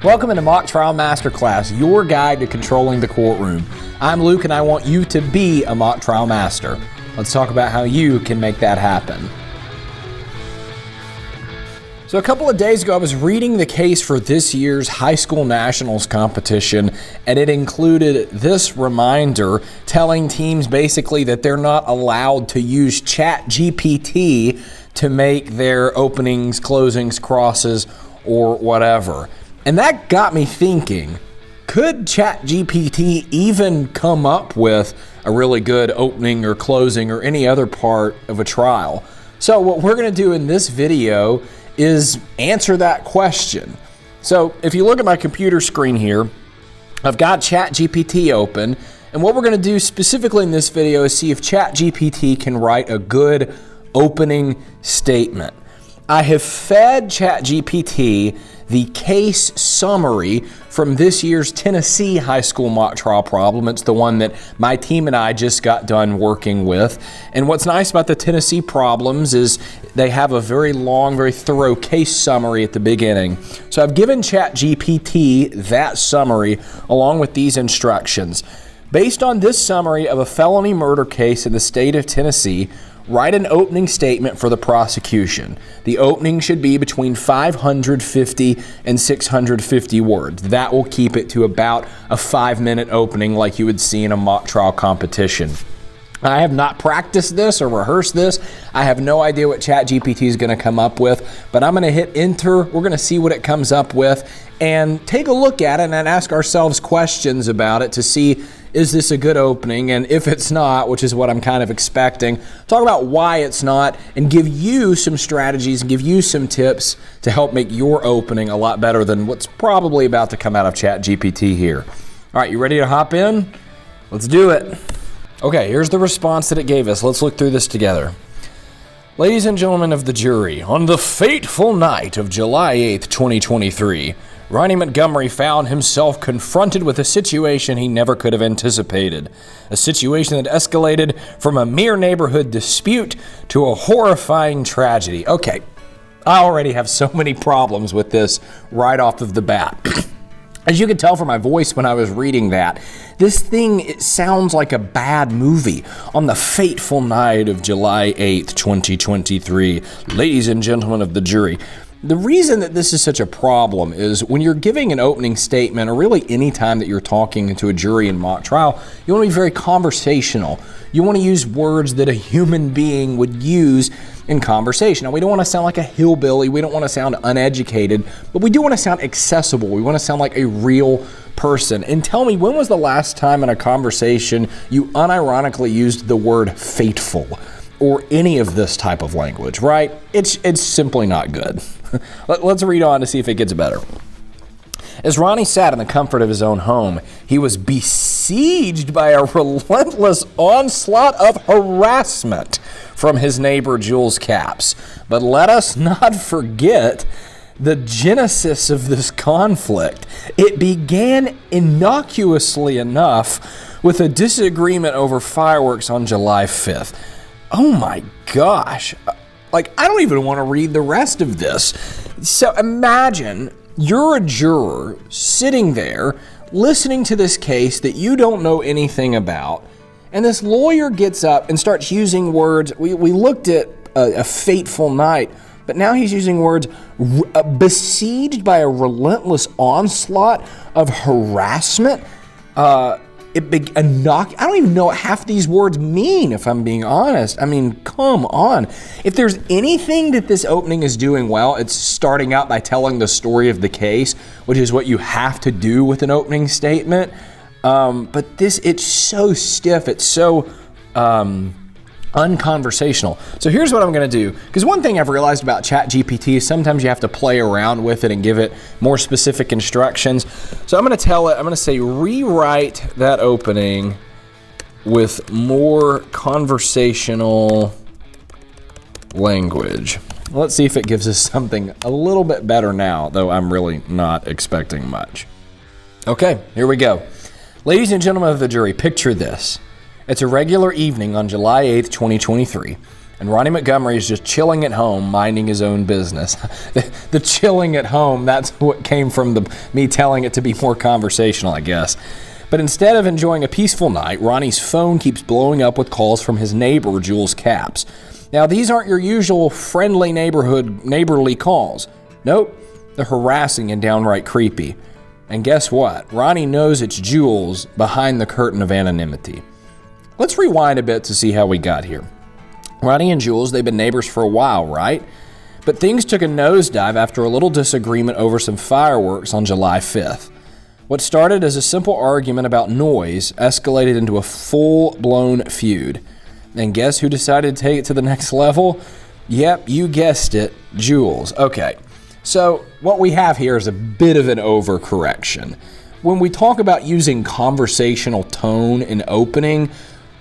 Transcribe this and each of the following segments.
Welcome into Mock Trial Masterclass, your guide to controlling the courtroom. I'm Luke and I want you to be a mock trial master. Let's talk about how you can make that happen. So a couple of days ago, I was reading the case for this year's high school nationals competition, and it included this reminder telling teams basically that they're not allowed to use ChatGPT to make their openings, closings, crosses, or whatever. And that got me thinking, could ChatGPT even come up with a really good opening or closing or any other part of a trial? So what we're going to do in this video is answer that question. So if you look at my computer screen here, I've got ChatGPT open, and what we're going to do specifically in this video is see if ChatGPT can write a good opening statement. I have fed ChatGPT the case summary from this year's Tennessee high school mock trial problem. It's the one that my team and I just got done working with. And what's nice about the Tennessee problems is they have a very long, very thorough case summary at the beginning. So I've given ChatGPT that summary along with these instructions. Based on this summary of a felony murder case in the state of Tennessee, write an opening statement for the prosecution. The opening should be between 550 and 650 words. That will keep it to about a 5-minute opening like you would see in a mock trial competition. I have not practiced this or rehearsed this. I have no idea what ChatGPT is going to come up with, but I'm going to hit enter. We're going to see what it comes up with and take a look at it and ask ourselves questions about it to see, is this a good opening? And if it's not, which is what I'm kind of expecting, talk about why it's not and give you some strategies and give you some tips to help make your opening a lot better than what's probably about to come out of ChatGPT here. All right, you ready to hop in? Let's do it. Okay, here's the response that it gave us. Let's look through this together. Ladies and gentlemen of the jury, on the fateful night of July 8th, 2023, Ronnie Montgomery found himself confronted with a situation he never could have anticipated. A situation that escalated from a mere neighborhood dispute to a horrifying tragedy. Okay, I already have so many problems with this right off of the bat. As you can tell from my voice when I was reading that, this thing, it sounds like a bad movie. On the fateful night of July 8th, 2023, ladies and gentlemen of the jury. The reason that this is such a problem is when you're giving an opening statement, or really any time that you're talking to a jury in mock trial, you want to be very conversational. You want to use words that a human being would use in conversation. Now, we don't want to sound like a hillbilly. We don't want to sound uneducated, but we do want to sound accessible. We want to sound like a real person. And tell me, when was the last time in a conversation you unironically used the word fateful or any of this type of language, right? It's simply not good. Let's read on to see if it gets better. As Ronnie sat in the comfort of his own home, he was besieged by a relentless onslaught of harassment from his neighbor Jules Capps. But let us not forget the genesis of this conflict. It began innocuously enough with a disagreement over fireworks on July 5th. Oh my gosh. Like, I don't even want to read the rest of this. So imagine you're a juror sitting there listening to this case that you don't know anything about, and this lawyer gets up and starts using words. We looked at a fateful night, but now he's using words besieged by a relentless onslaught of harassment. I don't even know what half these words mean, if I'm being honest. I mean, come on. If there's anything that this opening is doing well, it's starting out by telling the story of the case, which is what you have to do with an opening statement. But it's so stiff. It's so unconversational. So here's what I'm going to do. Because one thing I've realized about ChatGPT is sometimes you have to play around with it and give it more specific instructions. So I'm going to tell it, I'm going to say, rewrite that opening with more conversational language. Let's see if it gives us something a little bit better now, though I'm really not expecting much. Okay, here we go. Ladies and gentlemen of the jury, picture this. It's a regular evening on July 8th, 2023. And Ronnie Montgomery is just chilling at home, minding his own business. The chilling at home, that's what came from me telling it to be more conversational, I guess. But instead of enjoying a peaceful night, Ronnie's phone keeps blowing up with calls from his neighbor, Jules Capps. Now, these aren't your usual friendly neighborly calls. Nope, they're harassing and downright creepy. And guess what? Ronnie knows it's Jules behind the curtain of anonymity. Let's rewind a bit to see how we got here. Ronnie and Jules, they've been neighbors for a while, right? But things took a nosedive after a little disagreement over some fireworks on July 5th. What started as a simple argument about noise escalated into a full-blown feud. And guess who decided to take it to the next level? Yep, you guessed it, Jules. Okay, so what we have here is a bit of an overcorrection. When we talk about using conversational tone in opening,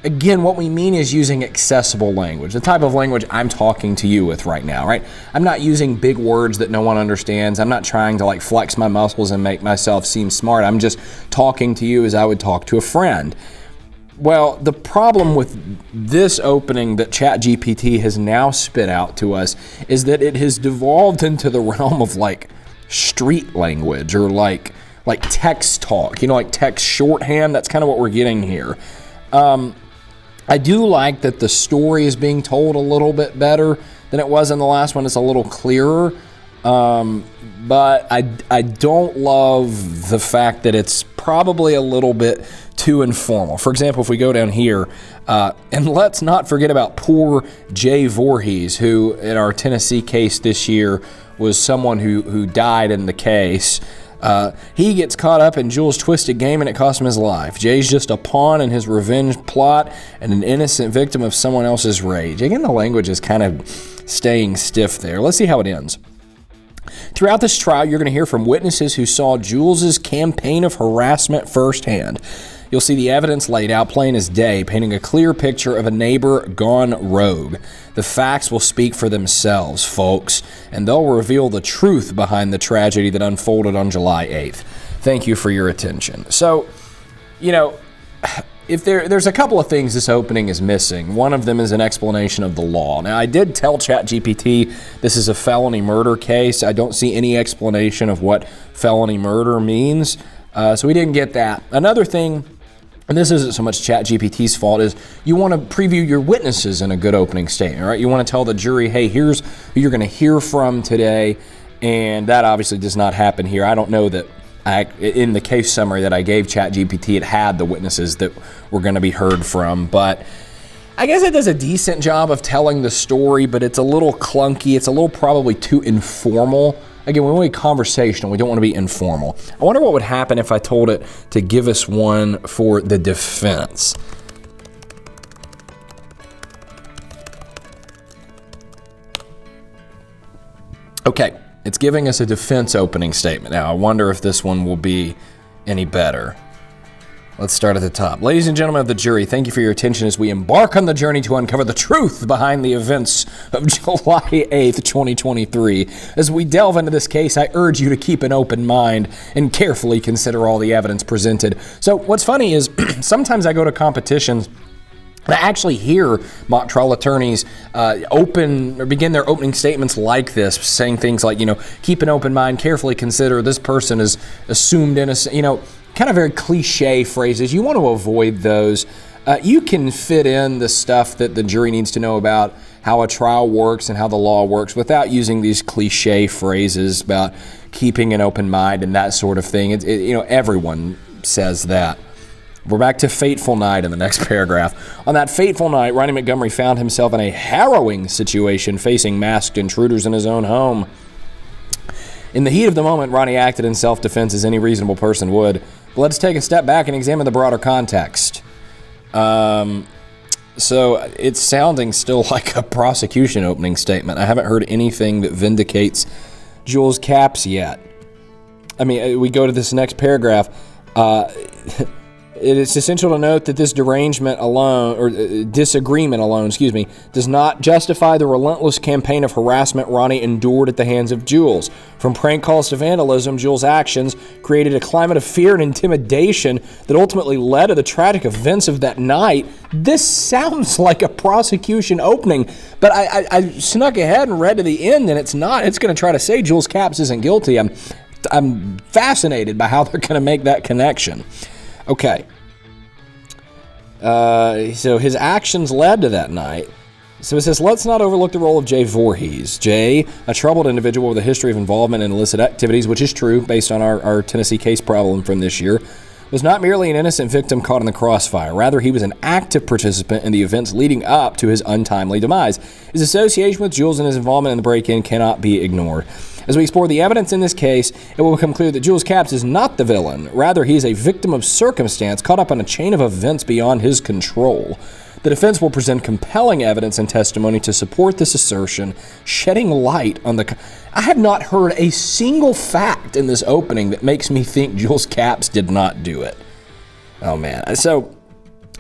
again, what we mean is using accessible language, the type of language I'm talking to you with right now, right? I'm not using big words that no one understands. I'm not trying to flex my muscles and make myself seem smart. I'm just talking to you as I would talk to a friend. Well, the problem with this opening that ChatGPT has now spit out to us is that it has devolved into the realm of street language or like text talk, like text shorthand. That's kind of what we're getting here. I do like that the story is being told a little bit better than it was in the last one. It's a little clearer, but I don't love the fact that it's probably a little bit too informal. For example, if we go down here, and let's not forget about poor Jay Voorhees, who in our Tennessee case this year was someone who died in the case. He gets caught up in Jules' twisted game and it costs him his life. Jay's just a pawn in his revenge plot and an innocent victim of someone else's rage. Again, the language is kind of staying stiff there. Let's see how it ends. Throughout this trial, you're going to hear from witnesses who saw Jules' campaign of harassment firsthand. You'll see the evidence laid out plain as day, painting a clear picture of a neighbor gone rogue. The facts will speak for themselves, folks, and they'll reveal the truth behind the tragedy that unfolded on July 8th. Thank you for your attention. So, if there's a couple of things this opening is missing. One of them is an explanation of the law. Now, I did tell ChatGPT this is a felony murder case. I don't see any explanation of what felony murder means, so we didn't get that. Another thing, and this isn't so much ChatGPT's fault, is you want to preview your witnesses in a good opening statement, right? You want to tell the jury, hey, here's who you're going to hear from today, and that obviously does not happen here. I don't know that in the case summary that I gave ChatGPT, it had the witnesses that were going to be heard from, but I guess it does a decent job of telling the story, but it's a little clunky. It's a little probably too informal. Again, we want to be conversational. We don't want to be informal. I wonder what would happen if I told it to give us one for the defense. Okay, it's giving us a defense opening statement. Now, I wonder if this one will be any better. Let's start at the top. Ladies and gentlemen of the jury, thank you for your attention as we embark on the journey to uncover the truth behind the events of July 8th, 2023. As we delve into this case, I urge you to keep an open mind and carefully consider all the evidence presented. So what's funny is sometimes I go to competitions and I actually hear mock trial attorneys begin their opening statements like this, saying things like, keep an open mind, carefully consider, this person is assumed innocent, kind of very cliche phrases. You want to avoid those. You can fit in the stuff that the jury needs to know about how a trial works and how the law works without using these cliche phrases about keeping an open mind and that sort of thing. Everyone says that. We're back to fateful night in the next paragraph. On that fateful night, Ronnie Montgomery found himself in a harrowing situation facing masked intruders in his own home. In the heat of the moment, Ronnie acted in self-defense as any reasonable person would. But let's take a step back and examine the broader context. So it's sounding still like a prosecution opening statement. I haven't heard anything that vindicates Jules Capps yet. I mean, we go to this next paragraph. It is essential to note that this disagreement alone, does not justify the relentless campaign of harassment Ronnie endured at the hands of Jules. From prank calls to vandalism, Jules' actions created a climate of fear and intimidation that ultimately led to the tragic events of that night. This sounds like a prosecution opening, but I snuck ahead and read to the end, and it's not. It's going to try to say Jules Capps isn't guilty. I'm fascinated by how they're going to make that connection. Okay. So his actions led to that night. So it says, let's not overlook the role of Jay Voorhees. Jay, a troubled individual with a history of involvement in illicit activities, which is true based on our Tennessee case problem from this year, was not merely an innocent victim caught in the crossfire. Rather, he was an active participant in the events leading up to his untimely demise. His association with Jules and his involvement in the break-in cannot be ignored. As we explore the evidence in this case, it will become clear that Jules Capps is not the villain. Rather, he is a victim of circumstance caught up in a chain of events beyond his control. The defense will present compelling evidence and testimony to support this assertion, shedding light on the... I have not heard a single fact in this opening that makes me think Jules Capps did not do it. Oh, man. So,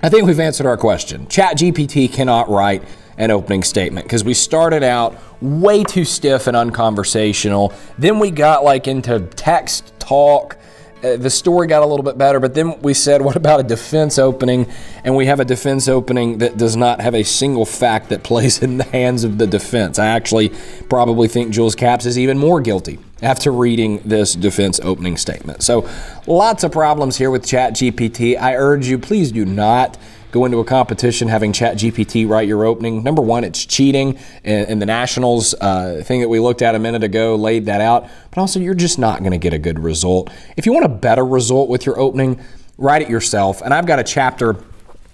I think we've answered our question. ChatGPT cannot write an opening statement because we started out way too stiff and unconversational. Then we got into text talk. The story got a little bit better, but then we said, what about a defense opening? And we have a defense opening that does not have a single fact that plays in the hands of the defense. I actually probably think Jules Capps is even more guilty after reading this defense opening statement. So lots of problems here with ChatGPT. I urge you, please do not go into a competition having ChatGPT write your opening. Number one, it's cheating, and the Nationals thing that we looked at a minute ago laid that out. But also, you're just not going to get a good result. If you want a better result with your opening, write it yourself. And I've got a chapter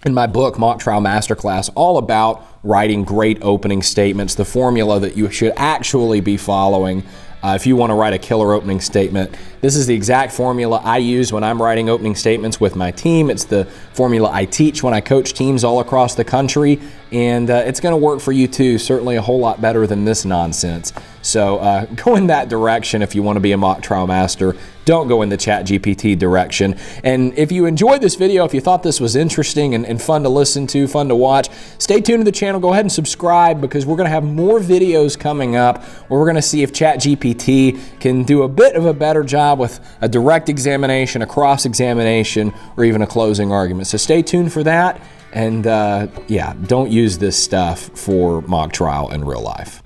in my book, Mock Trial Masterclass, all about writing great opening statements, the formula that you should actually be following if you want to write a killer opening statement. This is the exact formula I use when I'm writing opening statements with my team. It's the formula I teach when I coach teams all across the country, and it's going to work for you too, certainly a whole lot better than this nonsense. So go in that direction if you want to be a mock trial master. Don't go in the ChatGPT direction. And if you enjoyed this video, if you thought this was interesting and fun to listen to, fun to watch, stay tuned to the channel. Go ahead and subscribe because we're going to have more videos coming up where we're going to see if ChatGPT can do a bit of a better job with a direct examination, a cross-examination, or even a closing argument. So stay tuned for that. And yeah, don't use this stuff for mock trial in real life.